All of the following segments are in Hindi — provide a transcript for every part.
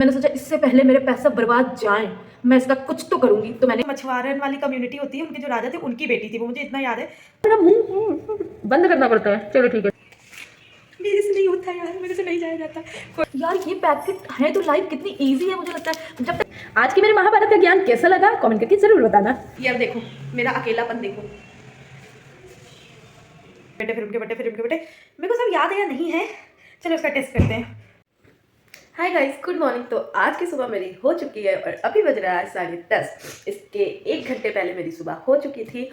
मैंने सोचा इससे पहले मेरे पैसा बर्बाद जाए, मैं इसका कुछ तो करूंगी। तो मैंने मछुआरन वाली कम्युनिटी होती है, उनके जो राजा थे उनकी बेटी थी वो, मुझे इतना याद है। मेरा मुंह बंद करना पड़ता है। चलो ठीक है, मेरे से नहीं होता यार, मेरे से नहीं जाया जाता यार। ये पैकेट है तो लाइफ कितनी इजी है मुझे लगता है। जब तक आज की मेरे महाभारत का ज्ञान कैसा लगा कमेंट करके जरूर बताना। ये अब देखो मेरा अकेलापन देखो, बेटे फिर उनके बेटे फिर उनके बेटे, मेरे को सब याद है या नहीं है। चलो उसका टेस्ट करते हैं। Hi guys, good morning. तो आज की सुबह मेरी हो चुकी है और अभी बज रहा है 10:30। इसके 1 घंटे पहले मेरी सुबह हो चुकी थी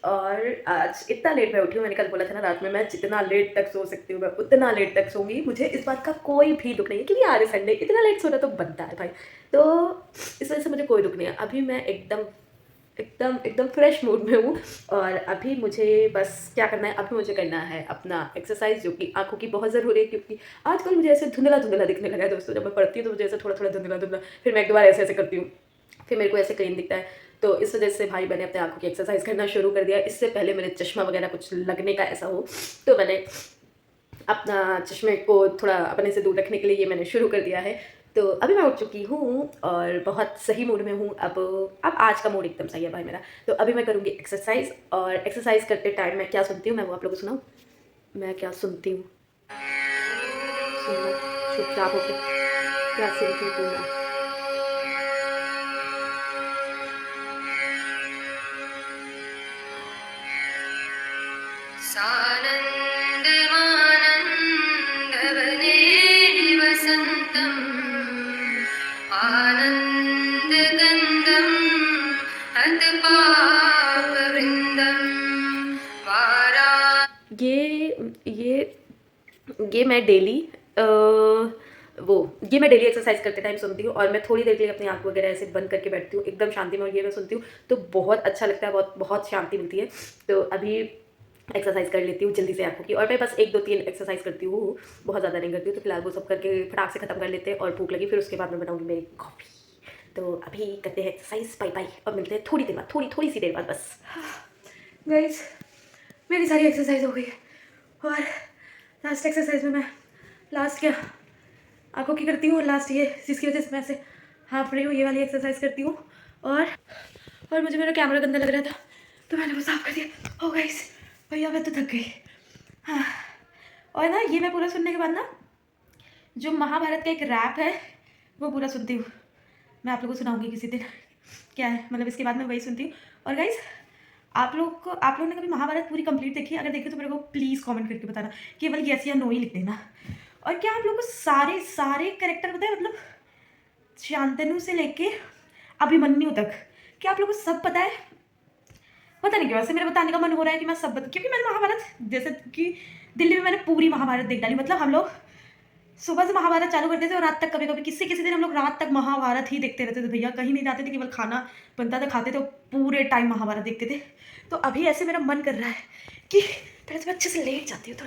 और आज इतना लेट मैं उठी हूँ। मैंने कल बोला था ना रात में मैं जितना लेट तक सो सकती हूँ मैं उतना लेट तक सोऊंगी। मुझे इस बात का कोई भी दुख नहीं है क्योंकि आज संडे इतना लेट सोना तो बनता है भाई। तो इस वजह से मुझे कोई दुख नहीं है। अभी मैं एकदम एकदम एकदम फ्रेश मूड में हूँ और अभी मुझे बस क्या करना है, अभी मुझे करना है अपना एक्सरसाइज जो कि आंखों की बहुत ज़रूरी है क्योंकि आजकल मुझे ऐसे धुंधला धुंधला दिखने लगा है दोस्तों। जब मैं पढ़ती हूँ तो मुझे ऐसे थोड़ा थोड़ा धुंधला धुंधला, फिर मैं एक बार ऐसे ऐसे करती हूँ, फिर मेरे को ऐसे क्लीन दिखता है। तो इस वजह से भाई मैंने अपने आंखों की एक्सरसाइज करना शुरू कर दिया। इससे पहले मेरे चश्मा वगैरह कुछ लगने का ऐसा हो तो मैंने अपना चश्मे को थोड़ा अपने से दूर रखने के लिए ये मैंने शुरू कर दिया है। तो अभी मैं उठ चुकी हूँ और बहुत सही मूड में हूँ। अब आज का मूड एकदम सही है भाई मेरा। तो अभी मैं करूँगी एक्सरसाइज और एक्सरसाइज करते टाइम मैं क्या सुनती हूँ मैं वो आप लोगों को सुनाऊँ। मैं क्या सुनती हूँ, सुनना चुपचाप होकर क्या सुनती हूँ मैं। सानन्दमानन्दवने वसन्तम् आनन्दगन्धम् अतपापवृन्दम् वारा। ये मैं डेली ये मैं डेली एक्सरसाइज करते टाइम सुनती हूँ और मैं थोड़ी देर के लिए अपनी आंख वगैरह ऐसे बंद करके बैठती हूँ एकदम शांति में और ये मैं सुनती हूँ तो बहुत अच्छा लगता है, बहुत बहुत शांति मिलती है। तो अभी एक्सरसाइज कर लेती हूँ जल्दी से आंखों की और मैं बस 1 2 3 एक्सरसाइज करती हूँ, बहुत ज़्यादा नहीं करती हूँ। तो फिलहाल वो सब करके फटाक से खत्म कर लेते हैं और भूख लगी फिर उसके बाद मैं बनाऊँगी मेरी कॉफ़ी। तो अभी करते हैं एक्सरसाइज, बाय बाय और मिलते हैं थोड़ी देर बाद, थोड़ी सी देर बाद बस। गाइस मेरी सारी एक्सरसाइज हो गई है और लास्ट एक्सरसाइज में मैं लास्ट क्या आंखों की करती हूँ, लास्ट ये जिसकी वजह से मैं ऐसे हाफ रही हूँ ये वाली एक्सरसाइज करती हूँ। और मुझे मेरा कैमरा गंदा लग रहा था तो मैंने वो साफ कर दिया। ओ गाइस भैया मैं तो थक गई। हाँ, और ना ये मैं पूरा सुनने के बाद ना जो महाभारत का एक रैप है वो पूरा सुनती हूँ। मैं आप लोगों को सुनाऊंगी किसी दिन क्या है, मतलब इसके बाद मैं वही सुनती हूँ। और गाइस आप लोगों ने कभी महाभारत पूरी कंप्लीट देखी? अगर देखी तो मेरे को प्लीज़ कमेंट करके बताना, केवल यस या नो ही लिख देना। और क्या आप लोगों को सारे सारे कैरेक्टर पता है, मतलब शांतनु से लेके अभिमन्यु तक, क्या आप लोगों को सब पता है? पता नहीं क्यों वैसे मेरा बताने का मन हो रहा है कि मैं सब क्योंकि मैंने महाभारत जैसे कि दिल्ली में मैंने पूरी महाभारत देख डाली। मतलब हम लोग सुबह से महाभारत चालू करते थे और रात तक, कभी कभी किसी किसी दिन हम लोग रात तक महाभारत ही देखते रहते थे भैया, कहीं नहीं जाते थे, केवल खाना बनता था खाते थे पूरे टाइम महाभारत देखते थे। तो अभी ऐसे मेरा मन कर रहा है कि थोड़ा सा अच्छे से लेट जाती हूँ,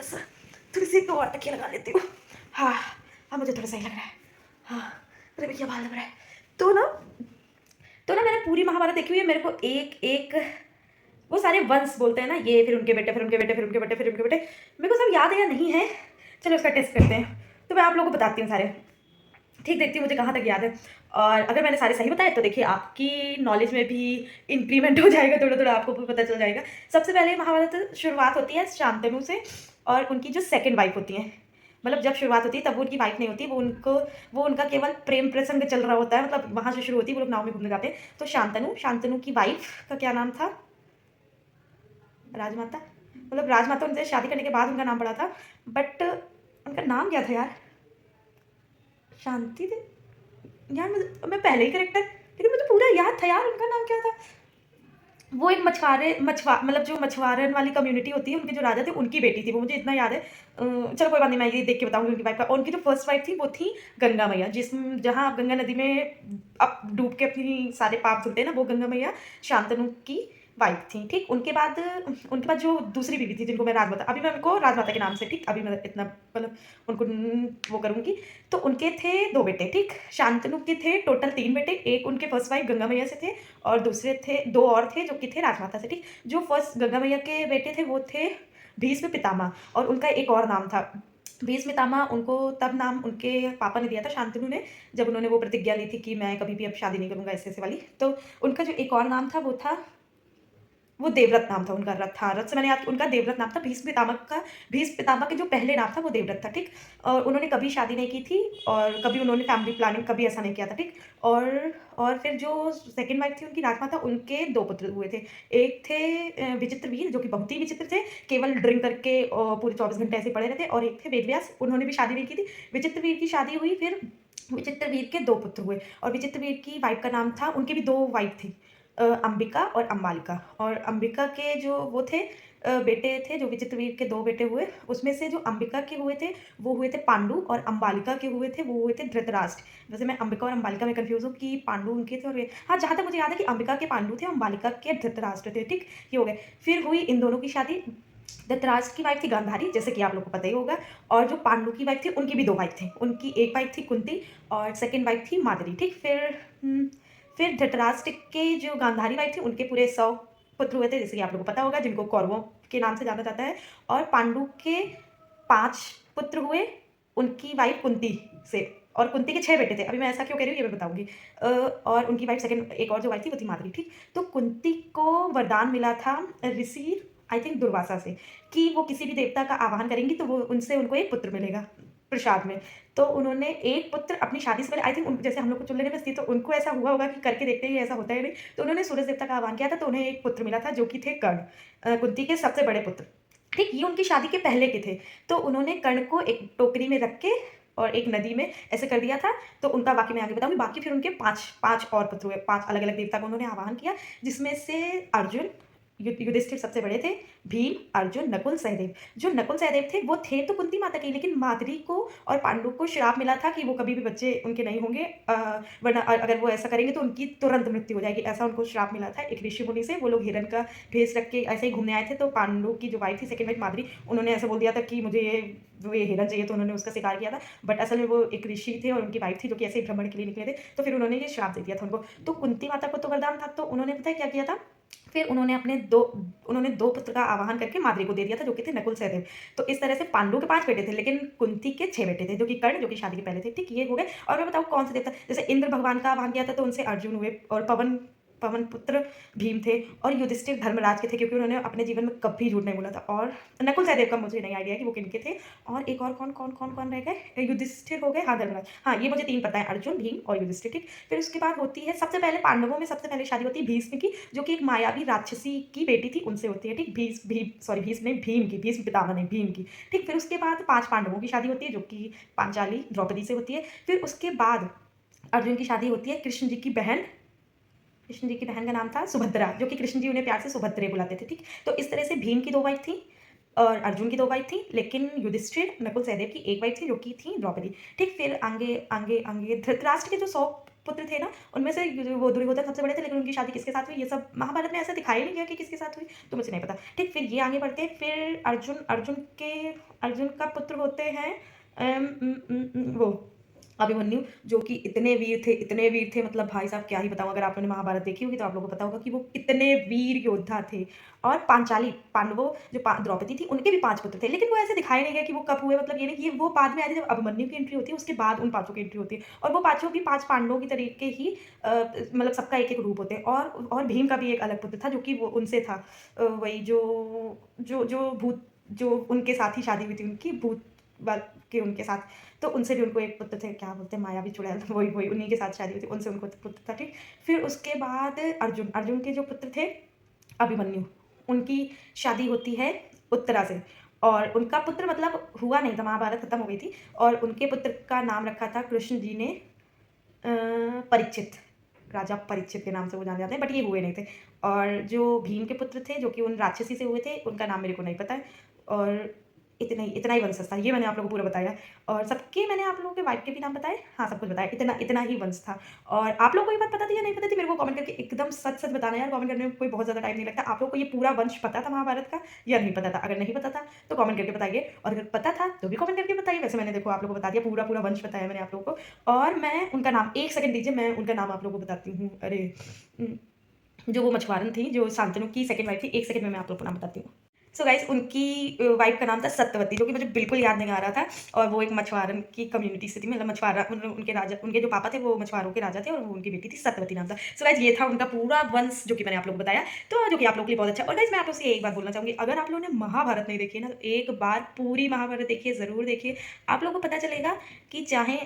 थोड़ी सी 2 और तकिया लगा लेती हूँ। हाँ हाँ मुझे थोड़ा सही लग रहा है। हाँ अरे भैया भाल लग रहा है। तो ना मैंने पूरी महाभारत देखी हुई है। मेरे को एक एक वो सारे वंश बोलते हैं ना, ये फिर उनके बेटे फिर उनके बेटे फिर उनके बेटे फिर उनके बेटे, मेरे को सब याद है या नहीं है। चलो उसका टेस्ट करते हैं। तो मैं आप लोगों को बताती हूँ सारे, ठीक देखती हूँ मुझे कहाँ तक याद है। और अगर मैंने सारे सही बताए तो देखिए आपकी नॉलेज में भी इंक्रीमेंट हो जाएगा, थोड़ा थोड़ा आपको भी पता चल जाएगा। सबसे पहले महाभारत शुरुआत होती है शांतनु से और उनकी जो सेकंड वाइफ होती है, मतलब जब शुरुआत होती है तब वो उनकी वाइफ नहीं होती, वो उनका केवल प्रेम प्रसंग चल रहा होता है। मतलब वहाँ से शुरू होती है, वो लोग नाव में घूमने जाते हैं। तो शांतनु की वाइफ का क्या नाम था? राजमाता, मतलब राजमाता उनसे शादी करने के बाद उनका नाम पड़ा था, बट उनका नाम क्या था यार? शांति थी यार। मैं पहले ही करेक्टर, लेकिन मुझे पूरा याद था यार उनका नाम क्या था। वो एक मतलब जो मछुआरन वाली कम्युनिटी होती है, उनके जो राजा थे उनकी बेटी थी वो, मुझे इतना याद है। चलो कोई बात नहीं, मैं ये देख के बताऊंगी उनकी वाइफ का। और उनकी जो फर्स्ट वाइफ थी वो थी गंगा मैया, जहाँ गंगा नदी में अब डूब के अपनी सारे पाप धुलते हैं ना, वो गंगा मैया शांतनु की वाइफ थी। ठीक, उनके बाद जो दूसरी बीवी थी जिनको मैं राजमाता, अभी मैं उनको राजमाता के नाम से, ठीक अभी मैं इतना मतलब उनको वो करूँगी। तो उनके थे 2 बेटे, ठीक। शांतनु के थे टोटल 3 बेटे, एक उनके फर्स्ट वाइफ गंगा मैया से थे और दूसरे थे 2 और थे जो कि थे राजमाता से, ठीक। जो फर्स्ट गंगा मैया के बेटे थे वो थे भीष्म पितामह और उनका एक और नाम था, भीष्म पितामह उनको तब नाम उनके पापा ने दिया था शांतनु ने, जब उन्होंने वो प्रतिज्ञा ली थी कि मैं कभी भी अब शादी नहीं करूँगा ऐसे-ऐसे वाली। तो उनका जो एक और नाम था वो देवव्रत नाम था उनका, रथ था, रथ से मैंने याद उनका देवव्रत नाम था। भीष्म पितामह के जो पहले नाम था वो देवव्रत था, ठीक? और उन्होंने कभी शादी नहीं की थी और कभी उन्होंने फैमिली प्लानिंग कभी ऐसा नहीं किया था, ठीक? और फिर जो सेकंड वाइफ थी उनकी राजमाता, उनके 2 पुत्र हुए थे। एक थे विचित्रवीर, जो कि बहुत ही विचित्र थे, केवल ड्रिंक करके पूरे 24 घंटे ऐसे ही पड़े रहते, और एक थे वेदव्यास, उन्होंने भी शादी नहीं की थी। विचित्रवीर की शादी हुई, फिर विचित्रवीर के 2 पुत्र हुए, और विचित्रवीर की वाइफ का नाम था, उनकी भी 2 वाइफ थी, अंबिका और अम्बालिका। और अंबिका के जो वो थे बेटे थे, जो विचित्रवीर के 2 बेटे हुए, उसमें से जो अंबिका के हुए थे, वो हुए थे पांडु, और अम्बालिका के हुए थे, वो हुए थे धृतराष्ट्र। वैसे मैं अंबिका और अम्बालिका में कन्फ्यूज़ हूँ कि पांडु उनके थे और ये हाँ, जहाँ तक मुझे याद है कि अंबिका के पांडु थे, अम्बालिका के धृतराष्ट्र थे, ठीक? ये हो गए। फिर हुई इन दोनों की शादी। धृतराष्ट्र की वाइफ थी गांधारी, जैसे कि आप लोग को पता ही होगा, और जो पांडु की वाइफ थी, उनकी भी 2 वाइफ थी। उनकी एक वाइफ थी कुंती और सेकंड वाइफ थी माद्री, ठीक? फिर धृतराष्ट्र के जो गांधारी वाइफ थी, उनके पूरे 100 पुत्र हुए थे, जैसे कि आप लोगों को पता होगा, जिनको कौरवों के नाम से जाना जाता है। और पांडु के 5 पुत्र हुए, उनकी वाइफ कुंती से, और कुंती के 6 बेटे थे। अभी मैं ऐसा क्यों कह रही हूँ, ये मैं बताऊँगी। और उनकी वाइफ सेकंड एक और जो वाइफ थी, वो थी माद्री, ठीक? तो कुंती को वरदान मिला था ऋषि आई थिंक दुर्वासा से, कि वो किसी भी देवता का आवाहन करेंगी तो वो उनसे उनको एक पुत्र मिलेगा प्रसाद में। तो उन्होंने एक पुत्र अपनी शादी से पहले आई थिंक जैसे हम लोग को चुन लेने बस थी, तो उनको ऐसा हुआ होगा कि करके देखते हैं ऐसा होता है नहीं। तो उन्होंने सूरज देवता का आह्वान किया था, तो उन्हें एक पुत्र मिला था, जो कि थे कर्ण, कुंती के सबसे बड़े पुत्र। ठीक, ये उनकी शादी के पहले के थे। तो उन्होंने कर्ण को एक टोकरी में रख के और एक नदी में ऐसे कर दिया था। तो उनका बाकी मैं आगे बताऊँगी। बाकी फिर उनके 5 और पुत्र हुए, 5 अलग-अलग देवता का उन्होंने आवाहन किया, जिसमें से अर्जुन, युधिष्ठिर सबसे बड़े थे, भीम, अर्जुन, नकुल, सहदेव। जो नकुल, सहदेव थे, वो थे तो कुंती माता के, लेकिन माद्री को और पांडु को श्राप मिला था कि वो कभी भी बच्चे उनके नहीं होंगे, वरना अगर वो ऐसा करेंगे तो उनकी तुरंत मृत्यु हो जाएगी। ऐसा उनको श्राप मिला था एक ऋषि मुनि से। वो लोग हिरण का भेष रख के ऐसे ही घूमने आए थे, तो पांडु की जो वाइफ थी, सेकंड वाइफ माद्री, उन्होंने ऐसा बोल दिया था कि मुझे ये हिरण चाहिए, तो उन्होंने उसका शिकार किया था। बट असल में वो एक ऋषि थे और उनकी वाइफ थी, जो कि ऐसे ही भ्रमण के लिए निकले थे। तो फिर उन्होंने ये श्राप दे दिया था उनको। तो कुंती माता को तो वरदान था, तो उन्होंने पता है क्या किया था? फिर उन्होंने 2 पुत्र का आवाहन करके माद्री को दे दिया था, जो कि थे नकुल, सहदेव। तो इस तरह से पांडु के 5 बेटे थे, लेकिन कुंती के 6 बेटे थे, जो कि कर्ण, जो कि शादी के पहले थे। ठीक, ये हो गए। और मैं बताऊँ कौन से देवता, जैसे इंद्र भगवान का आवाहन किया था, तो उनसे अर्जुन हुए, और पवन पवन पुत्र भीम थे, और युधिष्ठिर धर्मराज के थे, क्योंकि उन्होंने अपने जीवन में कभी झूठ नहीं बोला था। और नकुल, सहदेव का मुझे नहीं आइडिया कि वो किनके थे। और एक और कौन रह गए? युधिष्ठिर हो गए, हाँ, धर्मराज। हाँ, ये मुझे 3 पता है, अर्जुन, भीम और युधिष्ठिर, ठीक। फिर उसके बाद होती है सबसे पहले पांडवों में सबसे पहले शादी होती है भीष्म की, जो कि एक मायावी राक्षसी की बेटी थी, उनसे होती है, ठीक। भीष्म नहीं, भीम की, भीष्म पितामह नहीं, भीम की, ठीक। फिर उसके बाद 5 पांडवों की शादी होती है, जो कि पांचाली द्रौपदी से होती है। फिर उसके बाद अर्जुन की शादी होती है कृष्ण जी की बहन का नाम था सुभद्रा, जो कि कृष्ण जी उन्हें प्यार से सुभद्रे बुलाते थे, ठीक। तो इस तरह से भीम की 2 वाइफ थी और अर्जुन की 2 वाइफ थी, लेकिन युधिष्ठिर, नकुल, सहदेव की 1 वाइफ थी, जो कि थी द्रौपदी, ठीक। फिर आगे धृतराष्ट्र के जो 100 पुत्र थे ना, उनमें से वो दुर्योधन सबसे बड़े थे, लेकिन उनकी शादी किसके साथ हुई, ये सब महाभारत में ऐसा दिखाया नहीं गया कि किसके साथ हुई, तो मुझे नहीं पता, ठीक। फिर ये आगे बढ़ते हैं। फिर अर्जुन का पुत्र होते हैं वो अभिमन्यु, जो कि इतने वीर थे, मतलब भाई साहब क्या ही बताऊँ। अगर आपने महाभारत देखी होगी तो आप लोगों को पता होगा कि वो कितने वीर योद्धा थे। और पांचाली, पांडवों जो द्रौपदी थी, उनके भी 5 पुत्र थे, लेकिन वो ऐसे दिखाया नहीं गया कि वो कब हुए, मतलब ये नहीं कि वो बाद में आए थे, जब अभिमन्यु की एंट्री होती है उसके बाद उन 5 की एंट्री होती है। और वो पाँचों भी 5 पांडवों की तरीके ही मतलब सबका एक एक रूप होते हैं। और भीम का भी एक अलग पुत्र था, जो कि वो उनसे था, वही जो भूत, जो उनके साथ ही शादी हुई थी उनकी, भूत के उनके साथ, तो उनसे भी उनको एक पुत्र थे, क्या बोलते हैं, मायावी चुड़ैल, वही उन्हीं के साथ शादी हुई थी, उनसे उनको पुत्र था, ठीक। फिर उसके बाद अर्जुन के जो पुत्र थे अभिमन्यु, उनकी शादी होती है उत्तरा से, और उनका पुत्र मतलब हुआ नहीं था, महाभारत खत्म हो गई थी, और उनके पुत्र का नाम रखा था कृष्ण जी ने परीक्षित, राजा परीक्षित के नाम से वो जाने जाते हैं, बट ये हुए नहीं थे। और जो भीम के पुत्र थे, जो कि उन राक्षसी से हुए थे, उनका नाम मेरे को नहीं पता है। और इतना ही वंश था, ये मैंने आप लोगों को पूरा बताया। और सबके मैंने आप लोगों के वाइफ के भी नाम बताए, हाँ, सब कुछ बताया, इतना ही वंश था। और आप लोगों को ये बात पता थी या नहीं पता थी, मेरे को कमेंट करके एकदम सच बताना यार। कमेंट करने में कोई बहुत ज़्यादा टाइम नहीं लगता। आप लोग को ये पूरा वंश पता था महाभारत का या नहीं पता था? अगर नहीं पता था तो कमेंट करके बताइए, और अगर पता था तो भी कमेंट करके बताइए। वैसे मैंने देखो आप लोगों को बता दिया, पूरा वंश बताया मैंने आप लोगों को। और मैं उनका नाम, 1 सेकंड दीजिए, मैं उनका नाम आप लोगों को बताती हूँ। अरे, जो वो मछुआरन थी, जो शांतनु की सेकंड वाइफ थी, 1 सेकंड में मैं आप लोगों को नाम बताती हूँ। सो गाइस उनकी वाइफ का नाम था सत्यवती, जो कि मुझे बिल्कुल याद नहीं आ रहा था। और वो एक मछुआरन की कम्युनिटी से थी, मतलब मछुआरा उनके राजा, उनके जो पापा थे वो मछुआरों के राजा थे और वो उनकी बेटी थी, सत्यवती नाम था। सो गाइस ये था उनका पूरा वंश जो कि मैंने आप लोगों को बताया, तो जो कि आप लोगों के लिए बहुत अच्छा। और गाइस मैं आप लोग से एक बात बोलना चाहूँगी, अगर आप लोगों ने महाभारत नहीं देखी है ना, तो एक बार पूरी महाभारत देखिए, ज़रूर देखिए। आप लोगों को पता चलेगा कि चाहे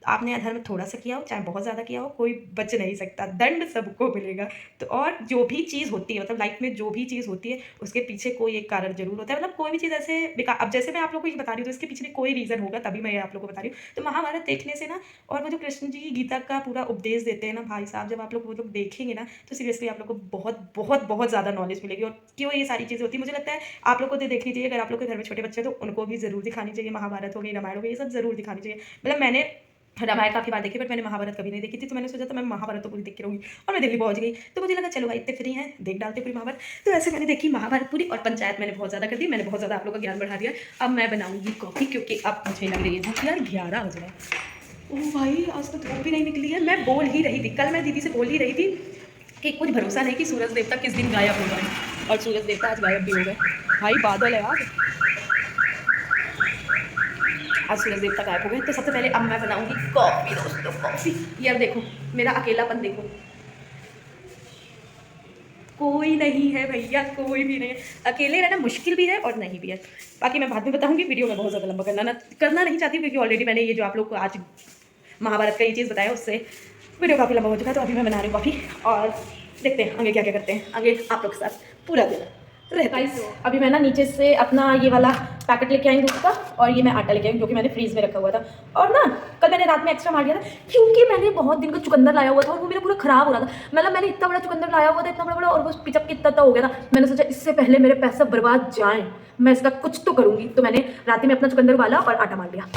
आपने अधर्म थोड़ा सा किया हो, चाहे बहुत ज़्यादा किया हो, कोई बच नहीं सकता, दंड सबको मिलेगा। तो और जो भी चीज़ होती है, मतलब लाइफ में जो भी चीज़ होती है, उसके पीछे कोई एक कारण ज़रूर होता है। मतलब कोई भी चीज़ ऐसे बेकार, अब जैसे मैं आप लोगों को ये बता रही हूँ, तो इसके पीछे भी कोई रीज़न होगा, तभी मैं ये आप लोगों को बता रही हूँ। तो महाभारत देखने से ना, और वो जो कृष्ण जी गीता का पूरा उपदेश देते हैं ना भाई साहब, जब आप लोग वो लोग देखेंगे ना, तो सीरियसली आप लोग को बहुत बहुत बहुत ज़्यादा नॉलेज मिलेगी। और क्यों ये सारी चीज़ें होती है, मुझे लगता है आप लोग को तो देखनी चाहिए। अगर आप लोग के घर में छोटे बच्चे हैं, तो उनको भी ज़रूर दिखानी चाहिए। महाभारत हो गई, रामायण हो गई, ये सब ज़रूर दिखानी चाहिए। मतलब मैंने रामायण काफ़ी बार देखी, बट मैंने महाभारत कभी नहीं देखी थी, तो मैंने सोचा था मैं महाभारत तो पूरी देख के रहूँगी। और मैं दिल्ली पहुँच गई, तो मुझे लगा चलो भाई इतने फ्री हैं, देख डालते पूरी महाभारत। तो ऐसे मैंने देखी महाभारत पूरी, और पंचायत मैंने बहुत ज़्यादा कर दी, मैंने बहुत ज़्यादा आप लोगों का ज्ञान बढ़ा दिया। अब मैं बनाऊँगी कॉफ़ी, क्योंकि अब मुझे लग रही है भूख यार, 11 बज रहा है। ओह भाई आज तो धूप भी नहीं निकली है। मैं बोल ही रही थी, कल मैं दीदी से बोल ही रही थी कि कुछ भरोसा नहीं कि सूरज देवता किस दिन गायब हो गए, और सूरज देवता आज गायब भी हो गए। भाई बादल है आज सूरज देवता गायब हो गए। तो सबसे पहले अब मैं बनाऊंगी कॉफ़ी दोस्तों, कॉफ़ी। ये अब देखो मेरा अकेलापन देखो, कोई नहीं है भैया, कोई भी नहीं है। अकेले रहना मुश्किल भी है और नहीं भी है। बाकी मैं बाद में बताऊंगी, वीडियो में बहुत ज़्यादा लंबा करना नहीं चाहती हूँ, क्योंकि ऑलरेडी मैंने ये जो आप लोग को आज महाभारत का ये चीज़ बताया, उससे वीडियो काफ़ी लंबा हो चुका है। तो अभी मैं बना रही हूँ कॉफ़ी, और देखते हैं आगे क्या क्या करते हैं। आगे आप लोग के साथ पूरा दिन रहता है। अभी मैं ना नीचे से अपना ये वाला पैकेट लेके आई दूध का, और ये मैं आटा लेके आई, जो कि मैंने फ्रीज में रखा हुआ था। और ना कल मैंने रात में एक्स्ट्रा मार दिया था, क्योंकि मैंने बहुत दिन का चुकंदर लाया हुआ था, और वो मेरा पूरा खराब हो रहा था। मतलब मैंने इतना बड़ा चुकंदर लाया हुआ था, इतना बड़ा, और वो पिचप के इतना हो गया था। मैंने सोचा इससे पहले मेरे पैसे बर्बाद जाएँ, मैं इसका कुछ तो करूँगी। तो मैंने रात में अपना चुकंदर उबाला और आटा मार दिया।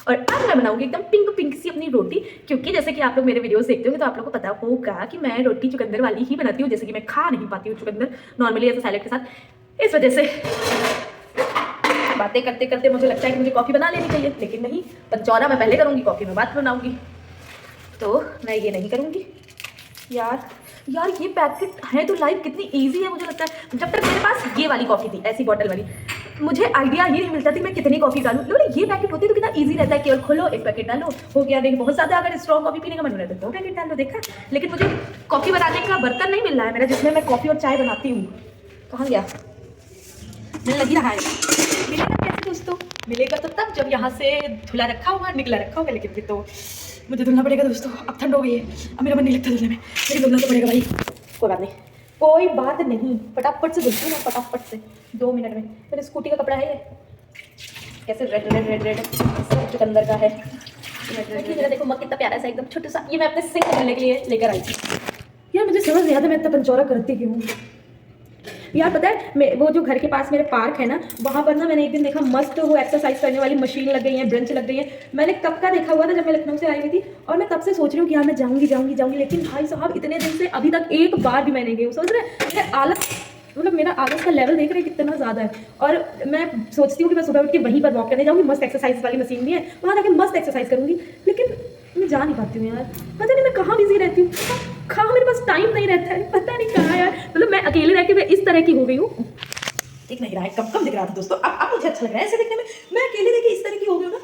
और अब मैं बनाऊंगी एकदम पिंक पिंक सी अपनी रोटी, क्योंकि जैसे कि आप लोग मेरे वीडियोस देखते होंगे, तो आप लोग को पता होगा कि मैं रोटी चुकंदर वाली ही बनाती हूँ, जैसे कि मैं खा नहीं पाती हूँ चुकंदर नॉर्मली ऐसे सैलेड के साथ। इस वजह से बातें करते करते मुझे लगता है कि मुझे कॉफ़ी बना लेनी चाहिए, लेकिन नहीं, पंचौरा मैं पहले करूँगी, कॉफ़ी में बाद बनाऊँगी। तो मैं ये नहीं करूँगी यार। ये पैकेट है तो लाइफ कितनी ईजी है। मुझे लगता है जब तक मेरे पास ये वाली कॉफ़ी थी, ऐसी बॉटल वाली, मुझे आइडिया ये नहीं मिलता था मैं कितनी कॉफ़ी डालूं। लेकिन ये पैकेट होती है तो कितना इजी रहता है, केवल खोलो एक पैकेट डालो, हो गया। नहीं बहुत ज़्यादा अगर स्ट्रॉन्ग कॉफ़ी पीने का मन हो रहा है तो 2 पैकेट डाल लो, देखा। लेकिन मुझे कॉफ़ी बनाने का बर्तन नहीं मिल रहा है मेरा, जिसमें मैं कॉफ़ी और चाय बनाती हूँ। कहाँ गया? मुझे लग ही रहा है मिलेगा कैसे दोस्तों? मिलेगा तो तब जब यहाँ से धुला रखा होगा, निकला रखा होगा। लेकिन फिर तो मुझे धुलना पड़ेगा दोस्तों। अब ठंड हो गई है, अब मेरा मन नहीं लगता धुलने में, लेकिन धुलना तो पड़ेगा भाई। कोई बात नहीं, कोई बात नहीं, फटाफट से धुलती हूँ मैं, फटाफट से 2 मिनट में। मेरे स्कूटी का कपड़ा है ये, कैसे रेड रेड रेड रेड सब चुकंदर का है। जरा देखो मग कितना प्यारा सा एकदम छोटा सा। ये मैं अपने सिंक धुलने के लिए लेकर आई थी। यार मुझे समझ नहीं आता मैं इतना पंचौरा करती क्यों हूँ यार। पता है वो जो घर के पास मेरे पार्क है ना, वहाँ पर ना मैंने एक दिन देखा मस्त वो एक्सरसाइज करने वाली मशीन लग गई है, ब्रेंच लग गई है। मैंने कब का देखा हुआ था, जब मैं लखनऊ से आई हुई थी, और मैं तब से सोच रही हूँ कि यार मैं जाऊँगी। लेकिन भाई साहब इतने दिन से अभी तक एक बार भी मैं नहीं गई हूँ। समझ रहे मेरा आलस का लेवल देख रहे हैं कितना ज़्यादा है। और मैं सोचती हूँ कि मैं सुबह उठ के वहीं पर वॉक करने जाऊँगी, मस्त एक्सरसाइज वाली मशीन भी है, वहाँ जाके मस्त एक्सरसाइज करूँगी। लेकिन मैं जा नहीं पाती हूँ यार, पता नहीं मैं कहाँ बिजी रहती हूँ, कहाँ मेरे पास टाइम नहीं रहता है, पता नहीं कहाँ यार। मतलब मैं अकेले रह के मैं इस तरह की हो गई हूँ। दिख नहीं रहा है, कम दिख रहा था दोस्तों। अब मुझे अच्छा लग रहा है ऐसे देखने में। मैं अकेले रह के इस तरह की हो गई हूँ ना,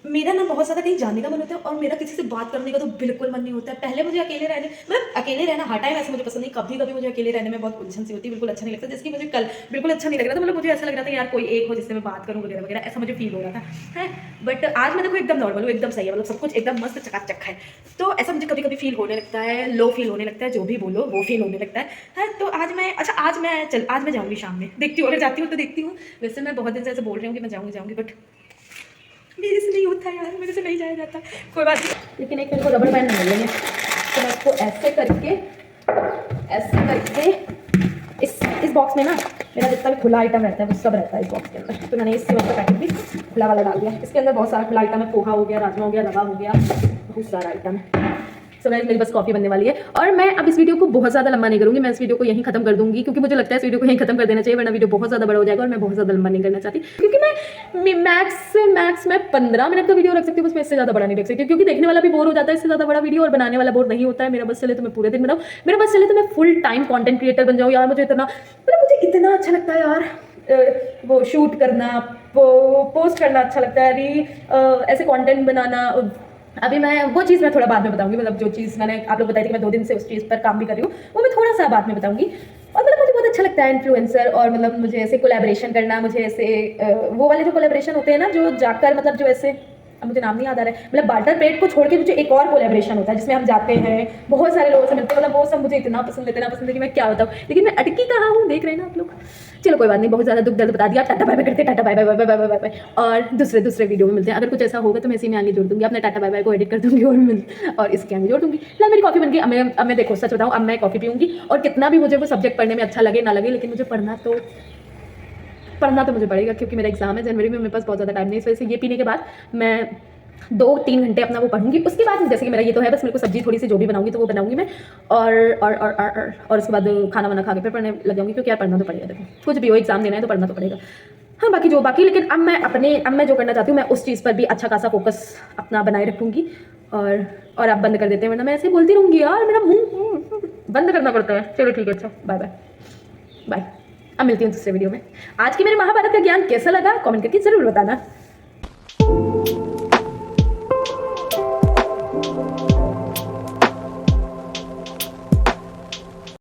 मेरा ना बहुत ज़्यादा कहीं जाने का मन होता है, और मेरा किसी से बात करने का तो बिल्कुल मन नहीं होता है। पहले मुझे अकेले रहने, मतलब अकेले रहना हर टाइम ऐसे मुझे पसंद नहीं, कभी कभी मुझे अकेले रहने में बहुत उलझन सी होती है, बिल्कुल अच्छा नहीं लगता। जैसे कि मुझे कल बिल्कुल अच्छा नहीं लग रहा था, मतलब मुझे ऐसा लग रहा था कि यार कोई एक हो जिससे मैं बात करूँ वगैरह वगैरह, ऐसा मुझे फील हो रहा था है। बट आज मैं देखो एकदम नॉर्मल हूँ, एकदम सही है, मतलब सब कुछ एकदम मस्त चकाचक है। तो ऐसा मुझे कभी कभी फील होने लगता है, लो फील होने लगता है, जो भी बोलो वो फील होने लगता है। तो आज मैं जाऊँगी शाम में, देखती हूँ, अगर जाती हूँ तो देखती हूँ। वैसे मैं बहुत दिन से ऐसे बोल रही हूँ कि मैं जाऊँगी, बट मेरे से नहीं होता यार, मेरे से नहीं जाया जाता। कोई बात नहीं, लेकिन एक मेरे को रबड़ बैंड मिल है, तो मैं इसको ऐसे करके इस बॉक्स में ना मेरा जितना भी खुला आइटम रहता है वो सब रहता है इस बॉक्स के अंदर। तो मैंने इससे मतलब पैकेट भी खुला वाला डाल दिया। इसके अंदर बहुत सारा खुला आइटम है, पोहा हो गया, राजमा हो गया, रवा हो गया, बहुत सारा आइटम है। सो गाइस मेरी बस कॉफ़ी बनने वाली है, और मैं अब इस वीडियो को बहुत ज़्यादा लंबा नहीं करूँगी, मैं इस वीडियो को यहीं खत्म कर दूँगी, क्योंकि मुझे लगता है इस वीडियो को यहीं खत्म कर देना चाहिए, वरना वीडियो बहुत ज़्यादा बड़ा हो जाएगा, और मैं बहुत ज़्यादा लंबा नहीं करना चाहती। क्योंकि मैं मैक्स मैं 15 मिनट का वीडियो रख सकती हूँ, बस मैं इससे ज़्यादा बड़ा नहीं रख सकती, क्योंकि देखने वाला भी बोर हो जाता है इससे ज़्यादा बड़ा वीडियो, और बनाने वाला बोर नहीं होता है। मेरा बस चले तो मैं पूरे दिन बनाऊँ, मेरा बस चले तो मैं फुल टाइम कॉन्टेंट क्रिएटर बन जाऊँ यार। मुझे इतना मतलब मुझे इतना अच्छा लगता है यार वो शूट करना, वो पोस्ट करना अच्छा लगता है, ऐसे कंटेंट बनाना। अभी मैं वो चीज़ मैं थोड़ा बाद में बताऊंगी, मतलब जो चीज़ मैंने आप लोग बताई थी कि मैं 2 दिन से उस चीज़ पर काम भी कर रही हूँ, वो मैं थोड़ा सा बाद में बताऊंगी। और मतलब मुझे बहुत अच्छा लगता है इन्फ्लुएंसर, और मतलब मुझे ऐसे कोलैबोरेशन करना, मुझे ऐसे वो वाले जो कोलैबोरेशन होते हैं ना, जो जाकर मतलब जो ऐसे, अब मुझे नाम नहीं याद आ रहा है, मतलब बार्टर पेट को छोड़ के मुझे एक और कोलैबोरेशन होता है जिसमें हम जाते हैं, बहुत सारे लोगों से मिलते हैं, मतलब वो सब मुझे इतना पसंद है, इतना पसंद है कि मैं क्या बताऊँ। लेकिन मैं अटकी कहाँ हूँ, देख रहे हैं ना आप लोग। चलो कोई बात नहीं, बहुत ज़्यादा दुख दर्द बता दिया। टाटा बाय बाय करते, tata bye bye bye bye bye bye bye, और दूसरे वीडियो में मिलते हैं। अगर कुछ ऐसा होगा तो मैं इसी में आगे जोड़ दूंगी, अपने टाटा बाय बाय को एडिट कर दूंगी और इसके आगे जोड़ दूंगी। फिलहाल मेरी कॉफ़ी बन गई। अब मैं देखो सच बताऊँ, अब मैं कॉफ़ी पीऊंगी, और कितना भी मुझे वो सब्जेक्ट पढ़ने में अच्छा लगे ना लगे, लेकिन मुझे पढ़ना तो मुझे पड़ेगा, क्योंकि मेरा एग्जाम है जनवरी में, मेरे पास बहुत ज़्यादा टाइम नहीं। इस वजह से ये पीने के बाद मैं 2-3 घंटे अपना वो पढ़ूंगी। उसके बाद जैसे कि मेरा ये तो है, बस मेरे को सब्जी थोड़ी सी जो भी बनाऊंगी तो वो बनाऊंगी मैं, और उसके बाद खाना वाना खा के फिर पढ़ने लग जाऊंगी, क्योंकि यार पढ़ना तो पड़ेगा। देखो कुछ भी हो, एग्जाम देना है तो पढ़ना तो पड़ेगा। हाँ बाकी लेकिन अब मैं जो करना चाहती हूँ, मैं उस चीज़ पर भी अच्छा खासा फोकस अपना बनाए रखूंगी। और आप बंद कर देते हैं, वरना मैं ऐसे बोलती रहूंगी यार, मेरा मुंह बंद करना पड़ता है। चलो ठीक है, अच्छा बाय बाय बाय। अब मिलती हूँ दूसरे वीडियो में। आज की मेरे महाभारत का ज्ञान कैसा लगा कमेंट करके जरूर बताना।